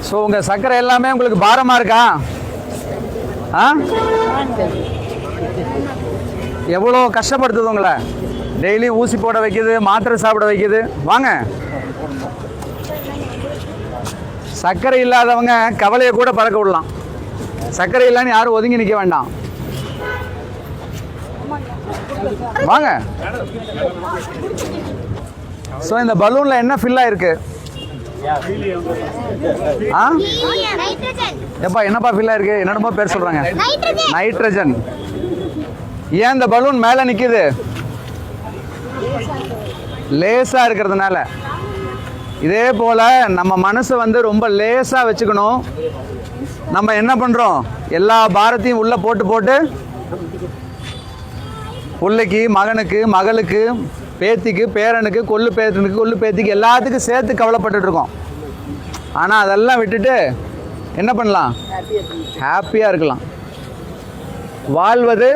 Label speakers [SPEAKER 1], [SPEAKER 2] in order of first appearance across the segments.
[SPEAKER 1] So உங்கள் சர்க்கரை எல்லாமே உங்களுக்கு பாரமாக இருக்கா? ஆ, எவ்வளோ கஷ்டப்படுத்துது உங்களை. டெய்லி ஊசி போட வைக்குது, மாத்திரை சாப்பிட வைக்குது. வாங்க, சர்க்கரை இல்லாதவங்க கவலையை கூட பறக்க விடலாம். சர்க்கரை இல்லைன்னு யாரும் ஒதுங்கி நிற்க வேண்டாம். வாங்க. ஸோ இந்த பலூனில் என்ன ஃபில் ஆயிருக்கு? ஆ, எப்பா என்னப்பா ஃபில் ஆயிருக்கு? என்னென்னமோ பேர் சொல்கிறாங்க. நைட்ரஜன். ஏன் இந்த பலூன் மேலே நிற்கிது? லேசாக இருக்கிறதுனால. இதே போல் நம்ம மனசை வந்து ரொம்ப லேசாக வச்சுக்கணும். நம்ம என்ன பண்ணுறோம்? எல்லா பாரத்தையும் உள்ளே போட்டு போட்டு பிள்ளைக்கு, மகனுக்கு, மகளுக்கு, பேத்திக்கு, பேரனுக்கு, கொள்ளு பேத்திக்கு எல்லாத்துக்கும் சேர்த்து கவலைப்பட்டுட்டு இருக்கோம். ஆனால் அதெல்லாம் விட்டுட்டு என்ன பண்ணலாம்? ஹாப்பியாக இருக்கலாம். வாழ்வது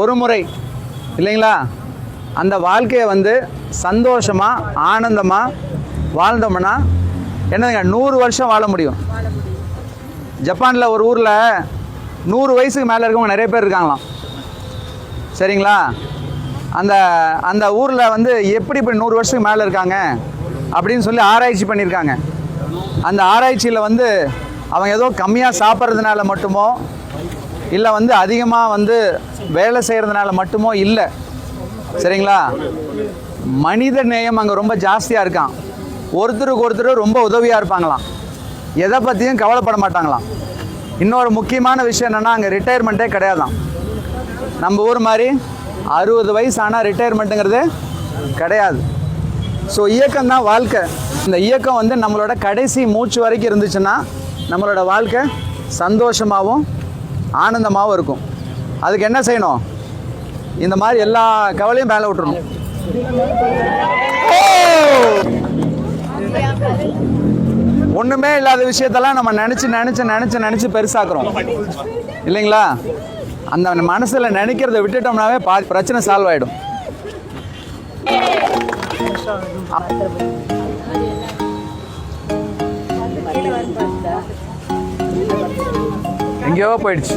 [SPEAKER 1] ஒரு முறை இல்லைங்களா? அந்த வாழ்க்கையை வந்து சந்தோஷமாக ஆனந்தமாக வாழ்ந்தோம்னா என்னதுங்க 100 வருஷம் வாழ முடியும். ஜப்பானில் ஒரு ஊரில் 100 வயசுக்கு மேலே இருக்கவங்க நிறைய பேர் இருக்காங்களாம். சரிங்களா? அந்த அந்த ஊரில் வந்து எப்படி இப்படி 100 வருஷத்துக்கு மேலே இருக்காங்க அப்படின்னு சொல்லி ஆராய்ச்சி பண்ணியிருக்காங்க. அந்த ஆராய்ச்சியில் வந்து அவங்க ஏதோ கம்மியாக சாப்பிட்றதுனால மட்டுமோ இல்லை வந்து அதிகமாக வந்து வேலை செய்கிறதுனால மட்டுமோ இல்லை. சரிங்களா? மனித நேயம் அங்கே ரொம்ப ஜாஸ்தியாக இருக்கான். ஒருத்தருக்கு ஒருத்தர் ரொம்ப உதவியாக இருப்பாங்களாம். எதை பற்றியும் கவலைப்பட மாட்டாங்களாம். இன்னொரு முக்கியமான விஷயம் என்னென்னா, அங்கே ரிட்டையர்மெண்ட்டே கிடையாதான். நம்ம ஊர் மாதிரி 60 வயசு ஆனால் ரிட்டையர்மெண்ட்டுங்கிறது கிடையாது. ஸோ இயக்கம் தான் வாழ்க்கை. இந்த இயக்கம் வந்து நம்மளோட கடைசி மூச்சு வரைக்கும் இருந்துச்சுன்னா நம்மளோட வாழ்க்கை சந்தோஷமாகவும் ஆனந்தமாகவும் இருக்கும். அதுக்கு என்ன செய்யணும்? இந்த மாதிரி எல்லா கவலையும் மேலே விட்டுறணும். ஒன்றுமே இல்லாத விஷயத்தெல்லாம் நம்ம நினச்சி பெருசாக்குறோம் இல்லைங்களா? அந்த மனசில் நினைக்கிறத விட்டுட்டோம்னாவே பாதி பிரச்சனை சால்வ் ஆகிடும். எங்கேயோ போயிடுச்சு.